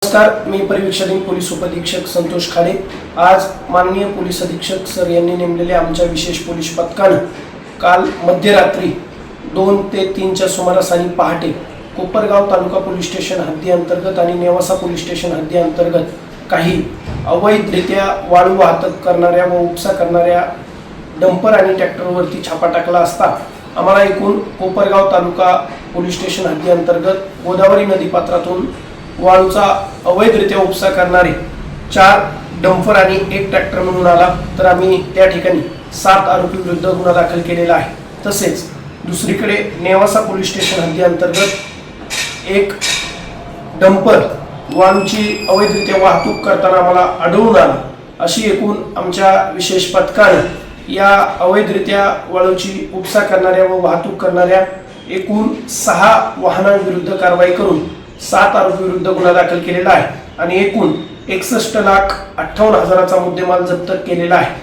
नमस्कार, मी परिवीक्षक पोलीस उपअधीक्षक संतोष खाडे। आज माननीय पोलीस अधीक्षक सर यांनी नेमलेल्या आमच्या विशेष पोलीस पथकानं काल मध्यरात्री 2 ते 3 च्या सुमारास आणि पहाटे कोपरगाव तालुका पोलीस स्टेशन हद्दी अंतर्गत आणि नेवासा पोलीस स्टेशन हद्दी अंतर्गत काही अवैधरित्या वाळू वाहतूक करणाऱ्या व उपसा करणाऱ्या डंपर आणि ट्रॅक्टरवरती छापा टाकला असता आम्हाला एकूण कोपरगाव तालुका पोलीस स्टेशन हद्दी अंतर्गत गोदावरी नदीपात्रातून वाळूचा अवैधरित्या उपसा करणारे 4 डंपर आणि 1 ट्रॅक्टर मिळून आला। तर आम्ही त्या ठिकाणी 7 आरोपी विरुद्ध गुन्हा दाखल केलेला आहे। तसेच दुसरीकडे नेवासा पोलीस स्टेशन हद्दी अंतर्गत 1 डंपर वाळूची अवैधरित्या वाहतूक करताना आम्हाला आढळून आला। अशी एकूण आमच्या विशेष पथकाने या अवैधरित्या वाळूची उपसा करणाऱ्या व वाहतूक करणाऱ्या एकूण 6 वाहनांविरुद्ध कारवाई करून 7 आरोपी विरुद्ध गुन्हा दाखल केलेला आहे आणि एकूण 61,58,000चा मुद्देमाल जप्त केलेला आहे।